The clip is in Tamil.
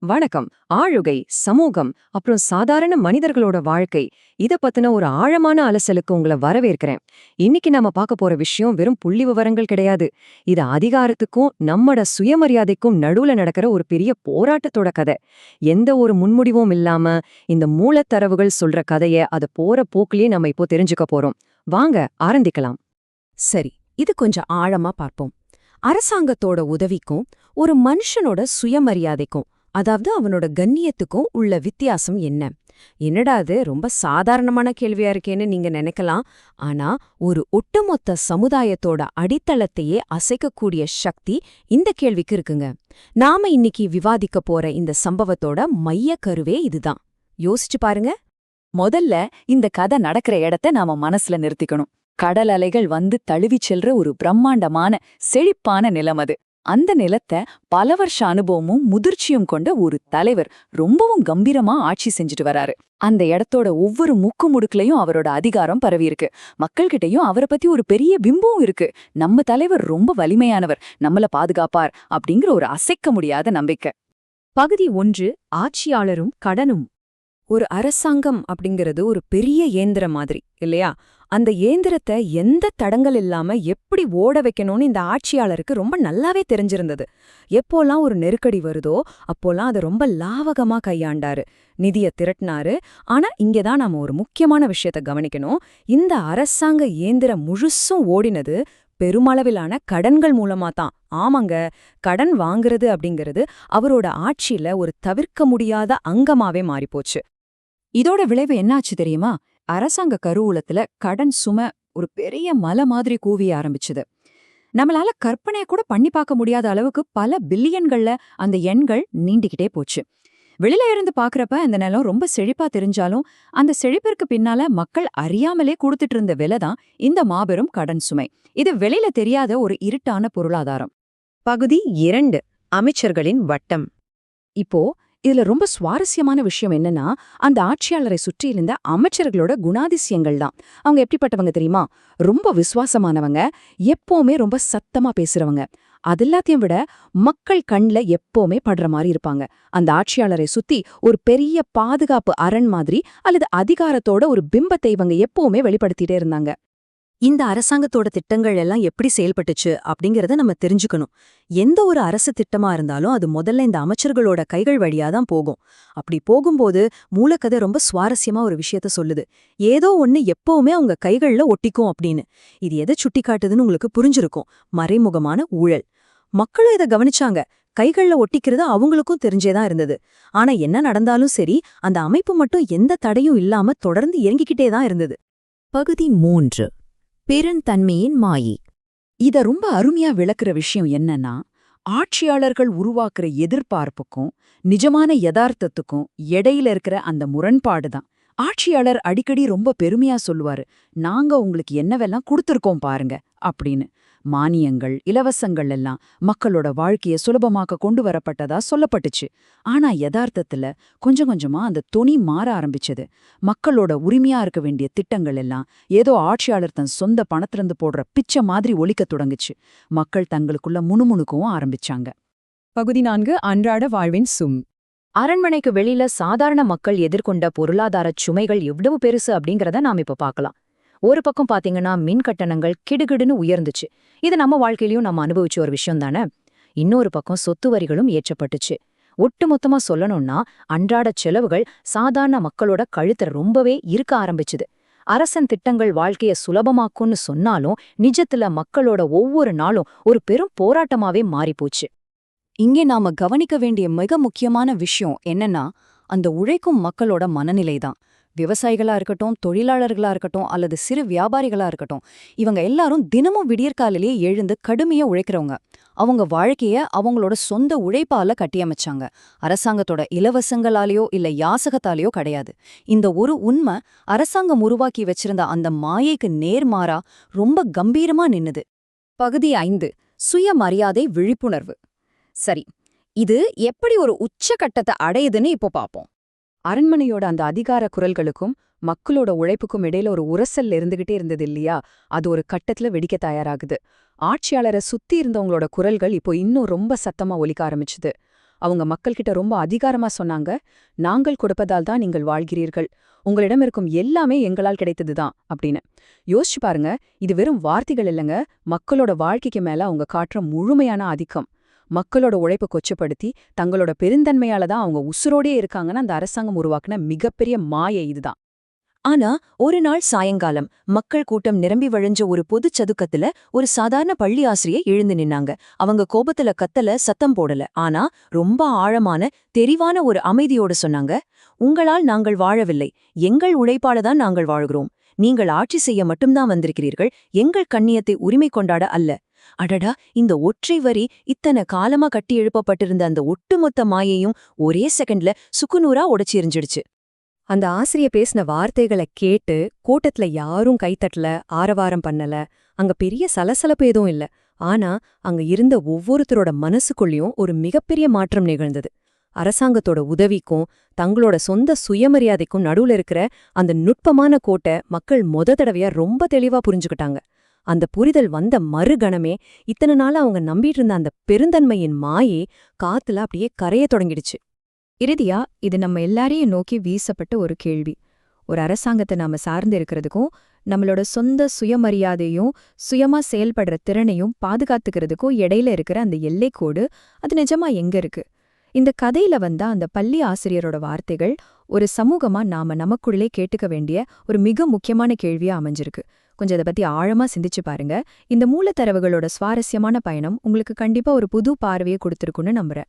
வணக்கம். ஆளுகை, சமூகம், அப்புறம் சாதாரண மனிதர்களோட வாழ்க்கை இத பத்தின ஒரு ஆழமான அலசலுக்கு உங்கள வரவேற்கிறேன். இன்னைக்கு நாம பார்க்க போற விஷயம் வெறும் புள்ளி விவரங்கள் கிடையாது. இது அதிகாரத்துக்கும் நம்மட சுயமரியாதைக்கும் நடுவுல நடக்கிற ஒரு பெரிய போராட்டத்தோட கதை. எந்த ஒரு முன்முடிவும் இல்லாம இந்த மூலத்தரவுகள் சொல்ற கதைய அது போற போக்குலயே நம்ம இப்போ தெரிஞ்சுக்க போறோம். வாங்க ஆரம்பிக்கலாம். சரி, இது கொஞ்சம் ஆழமா பார்ப்போம். அரசாங்கத்தோட உதவிக்கும் ஒரு மனுஷனோட சுயமரியாதைக்கும், அதாவது அவனோட கண்ணியத்துக்கும் உள்ள வித்தியாசம் என்ன? என்னடா அது ரொம்ப சாதாரணமான கேள்வியா இருக்கேன்னு நீங்க நினைக்கலாம். ஆனா ஒரு ஒட்டுமொத்த சமுதாயத்தோட அடித்தளத்தையே அசைக்கக்கூடிய சக்தி இந்த கேள்விக்கு இருக்குங்க. நாம இன்னைக்கு விவாதிக்க போற இந்த சம்பவத்தோட மைய கருவே இதுதான். யோசிச்சு பாருங்க. முதல்ல இந்த கதை நடக்கிற இடத்த நாம மனசுல நிறுத்திக்கணும். கடல் அலைகள் வந்து தழுவிச் செல்ற ஒரு பிரம்மாண்டமான செழிப்பான நிலம் அது. அந்த நிலத்தை பல வருஷ அனுபவமும் முதிர்ச்சியும் கொண்ட ஒரு தலைவர் ரொம்பவும் கம்பீரமா ஆட்சி செஞ்சுட்டு வராரு. அந்த இடத்தோட ஒவ்வொரு முக்கு முடுக்குலயும் அவரோட அதிகாரம் பரவியிருக்கு. மக்கள்கிட்டயும் அவரை பத்தி ஒரு பெரிய பிம்பமும் இருக்கு. நம்ம தலைவர் ரொம்ப வலிமையானவர், நம்மள பாதுகாப்பார் அப்படிங்கிற ஒரு அசைக்க முடியாத நம்பிக்கை. பகுதி 1, ஆட்சியாளரும் கடனும். ஒரு அரசாங்கம் அப்படிங்கிறது ஒரு பெரிய இயந்திரம் மாதிரி இல்லையா? அந்த இயந்திரத்தை எந்த தடங்கள் இல்லாம எப்படி ஓட வைக்கணும்னு இந்த ஆட்சியாளருக்கு ரொம்ப நல்லாவே தெரிஞ்சிருந்தது. எப்போலாம் ஒரு நெருக்கடி வருதோ அப்போலாம் அதை ரொம்ப லாவகமா கையாண்டாரு, நிதியை திரட்டினாரு. ஆனா இங்கதான் நாம ஒரு முக்கியமான விஷயத்த கவனிக்கணும். இந்த அரசாங்க இயந்திரம் முழுசும் ஓடினது பெருமளவிலான கடன்கள் மூலமா தான். ஆமாங்க, கடன் வாங்குறது அப்படிங்கிறது அவரோட ஆட்சியில ஒரு தவிர்க்க முடியாத அங்கமாவே மாறிப்போச்சு. இதோட விளைவு என்னாச்சு தெரியுமா? அரசாங்க கருவூலத்துல கடன் சுமை ஒரு பெரிய மலை மாதிரி கூவிய ஆரம்பிச்சுது. நம்மளால கற்பனைய கூட பண்ணி பார்க்க முடியாத அளவுக்கு பல பில்லியன்கள்ல அந்த எண்கள் நீண்டிக்கிட்டே போச்சு. வெளியில இருந்து பாக்குறப்ப அந்த நிலம் ரொம்ப செழிப்பா தெரிஞ்சாலும் அந்த செழிப்பிற்கு பின்னால மக்கள் அறியாமலே கொடுத்துட்டு இருந்த விலை தான் இந்த மாபெரும் கடன் சுமை. இது வெளியில தெரியாத ஒரு இருட்டான பொருளாதாரம். பகுதி 2, அமைச்சர்களின் வட்டம். இப்போ இதுல ரொம்ப சுவாரஸ்யமான விஷயம் என்னன்னா, அந்த ஆட்சியாளரை சுற்றி இருந்த அமைச்சர்களோட குணாதிசயங்கள் தான். அவங்க எப்படிப்பட்டவங்க தெரியுமா? ரொம்ப விசுவாசமானவங்க, எப்பவுமே ரொம்ப சத்தமா பேசுறவங்க. அது எல்லாத்தையும் விட மக்கள் கண்ல எப்பவுமே படுற மாதிரி இருப்பாங்க. அந்த ஆட்சியாளரை சுத்தி ஒரு பெரிய பாதுகாப்பு அரண் மாதிரி அல்லது அதிகாரத்தோட ஒரு பிம்பத்தை இவங்க எப்பவுமே வெளிப்படுத்திட்டே இருந்தாங்க. இந்த அரசாங்கத்தோட திட்டங்கள் எல்லாம் எப்படி செயல்பட்டுச்சு அப்படிங்கறத நம்ம தெரிஞ்சுக்கணும். எந்த ஒரு அரசு திட்டமா இருந்தாலும் அது முதல்ல இந்த அமைச்சர்களோட கைகள் வழியா தான் போகும். அப்படி போகும்போது மூலக்கதை ரொம்ப சுவாரஸ்யமா ஒரு விஷயத்த சொல்லுது. ஏதோ ஒண்ணு எப்பவுமே அவங்க கைகள்ல ஒட்டிக்கும் அப்படின்னு. இது எதை சுட்டி காட்டுதுன்னு உங்களுக்கு புரிஞ்சிருக்கும். மறைமுகமான ஊழல். மக்களும் இதை கவனிச்சாங்க. கைகள்ல ஒட்டிக்கிறது அவங்களுக்கும் தெரிஞ்சேதான் இருந்தது. ஆனா என்ன நடந்தாலும் சரி, அந்த அமைப்பு மட்டும் எந்த தடையும் இல்லாம தொடர்ந்து இயங்கிக்கிட்டே தான் இருந்தது. பகுதி 3, பெருந்தன்மையின் மாயை. இத ரொம்ப அருமையா விளக்குற விஷயம் என்னன்னா, ஆட்சியாளர்கள் உருவாக்குற எதிர்பார்ப்புக்கும் நிஜமான யதார்த்தத்துக்கும் இடையில இருக்கிற அந்த முரண்பாடு தான். ஆட்சியாளர் அடிக்கடி ரொம்ப பெருமையா சொல்லுவாரு, நாங்க உங்களுக்கு என்னவெல்லாம் கொடுத்துருக்கோம் பாருங்க அப்படின்னு. மானியங்கள், இலவசங்கள் எல்லாம் மக்களோட வாழ்க்கைய சுலபமாக்க கொண்டு வரப்பட்டதா சொல்லப்பட்டுச்சு. ஆனா யதார்த்தத்துல கொஞ்சம் கொஞ்சமா அந்த தொனி மாற ஆரம்பிச்சது. மக்களோட உரிமையா இருக்க வேண்டிய திட்டங்கள் எல்லாம் ஏதோ ஆட்சியாளர் தன் சொந்த பணத்திலிருந்து போடுற பிச்சை மாதிரி ஒலிக்க தொடங்குச்சு. மக்கள் தங்களுக்குள்ள முணுமுணுக்கவும் ஆரம்பிச்சாங்க. பகுதி 4, அன்றாட வாழ்வின் சும். அரண்மனைக்கு வெளியில சாதாரண மக்கள் எதிர்கொண்ட பொருளாதார சுமைகள் எவ்வளவு பெருசு அப்படிங்கறத நாம இப்ப பார்க்கலாம். ஒரு பக்கம் பாத்தீங்கன்னா மின் கட்டணங்கள் கிடுகிடுன்னு உயர்ந்துச்சு. இது நம்ம வாழ்க்கையிலயும் நம்ம அனுபவிச்ச ஒரு விஷயம் தானே. இன்னொரு பக்கம் சொத்து வரிகளும் ஏற்றப்பட்டுச்சு. ஒட்டுமொத்தமா சொல்லணும்னா அன்றாட செலவுகள் சாதாரண மக்களோட கழுத்துல ரொம்பவே இருக்க ஆரம்பிச்சுது. அரசன் திட்டங்கள் வாழ்க்கைய சுலபமாக்கும்னு சொன்னாலும் நிஜத்துல மக்களோட ஒவ்வொரு நாளும் ஒரு பெரும் போராட்டமாவே மாறிப்போச்சு. இங்கே நாம கவனிக்க வேண்டிய மிக முக்கியமான விஷயம் என்னன்னா, அந்த உழைக்கும் மக்களோட மனநிலைதான். விவசாயிகளா இருக்கட்டும், தொழிலாளர்களா இருக்கட்டும் அல்லது சிறு வியாபாரிகளா இருக்கட்டும், இவங்க எல்லாரும் தினமும் விடியற்காலிலேயே எழுந்து கடுமையா உழைக்கிறவங்க. அவங்க வாழ்க்கைய அவங்களோட சொந்த உழைப்பால கட்டியமைச்சாங்க. அரசாங்கத்தோட இலவசங்களாலேயோ இல்ல யாசகத்தாலேயோ கிடையாது. இந்த ஒரு உண்மை அரசாங்கம் உருவாக்கி வச்சிருந்த அந்த மாயைக்கு நேர்மாறா ரொம்ப கம்பீரமா நின்னுது. பகுதி 5, சுயமரியாதை விழிப்புணர்வு. சரி, இது எப்படி ஒரு உச்சகட்டத்தை அடையுதுன்னு இப்போ பாப்போம். அரண்மனையோட அந்த அதிகார குரல்களுக்கும் மக்களோட உழைப்புக்கும் இடையில ஒரு உரசல் இருந்துகிட்டே இருந்தது இல்லையா? அது ஒரு கட்டத்துல வெடிக்க தயாராகுது. ஆட்சியாளரை சுத்தி இருந்தவங்களோட குரல்கள் இப்போ இன்னும் ரொம்ப சத்தமா ஒலிக்க ஆரம்பிச்சுது. அவங்க மக்கள்கிட்ட ரொம்ப அதிகாரமா சொன்னாங்க, நாங்கள் கொடுப்பதால் தான் நீங்கள் வாழ்கிறீர்கள், உங்களிடம் இருக்கும் எல்லாமே எங்களால் கிடைத்ததுதான் அப்படின்னு. யோசிச்சு பாருங்க, இது வெறும் வார்த்தைகள் இல்லைங்க, மக்களோட வாழ்க்கைக்கு மேல அவங்க காட்டுற முழுமையான ஆதிக்கம். மக்களோட உழைப்பை கொச்சப்படுத்தி தங்களோட பெருந்தன்மையால தான் அவங்க உசுரோடே இருக்காங்கன்னு அந்த அரசாங்கம் உருவாக்குன மிகப்பெரிய மாயை இதுதான். ஆனா ஒரு நாள் சாயங்காலம் மக்கள் கூட்டம் நிரம்பி வழிஞ்ச ஒரு பொதுச் சதுக்கத்துல ஒரு சாதாரண பள்ளி ஆசிரியை எழுந்து நின்னாங்க. அவங்க கோபத்துல கத்தல, சத்தம் போடல. ஆனா ரொம்ப ஆழமான தெரிவான ஒரு அமைதியோடு சொன்னாங்க, உங்களால் நாங்கள் வாழவில்லை, எங்கள் உழைப்பால தான் நாங்கள் வாழ்கிறோம். நீங்கள் ஆட்சி செய்ய மட்டும்தான் வந்திருக்கிறீர்கள், எங்கள் கண்ணியத்தை உரிமை கொண்டாட அல்ல. அடடா, இந்த ஒற்றை வரி இத்தனை காலமா கட்டி எழுப்பப்பட்டிருந்த அந்த ஒட்டுமொத்த மாயையும் ஒரே செகண்ட்ல சுக்குநூறா உடைச்சு எரிஞ்சிடுச்சு. அந்த ஆசிரிய பேசின வார்த்தைகளை கேட்டு கூட்டத்துல யாரும் கைத்தட்டல, ஆரவாரம் பண்ணல. அங்க பெரிய சலசலப்பு எதுவும் இல்ல. ஆனா அங்க இருந்த ஒவ்வொருத்தரோட மனசுக்குள்ளேயும் ஒரு மிகப்பெரிய மாற்றம் நிகழ்ந்தது. அரசாங்கத்தோட உதவிக்கும் தங்களோட சொந்த சுயமரியாதைக்கும் நடுவுல இருக்கிற அந்த நுட்பமான கோட்டை மக்கள் தடவையா ரொம்ப தெளிவா புரிஞ்சுக்கிட்டாங்க. அந்த புரிதல் வந்த மறுகணமே இத்தனை நாளா அவங்க நம்பிட்டு இருந்த அந்த பெருந்தன்மையின் மாயே காத்துல அப்படியே கரைய தொடங்கிடுச்சு. இறுதியா இது நம்ம எல்லாரையும் நோக்கி வீசப்பட்ட ஒரு கேள்வி. ஒரு அரசாங்கத்தை நாம சார்ந்து இருக்கிறதுக்கும் நம்மளோட சொந்த சுயமரியாதையும் சுயமா செயல்படுற திறனையும் பாதுகாத்துக்கிறதுக்கும் இடையில இருக்கிற அந்த எல்லைக்கோடு அது நிஜமா எங்க இருக்கு? இந்த கதையில வந்த அந்த பள்ளி ஆசிரியரோட வார்த்தைகள் ஒரு சமூகமா நாம நமக்குள்ளே கேட்டுக்க வேண்டிய ஒரு மிக முக்கியமான கேள்வியா அமைஞ்சிருக்கு. கொஞ்சம் இதை பத்தி ஆழமா சிந்திச்சு பாருங்க. இந்த மூலத்தரவுகளோட சுவாரஸ்யமான பயணம் உங்களுக்கு கண்டிப்பா ஒரு புது பார்வையை கொடுத்திருக்குன்னு நம்புறேன்.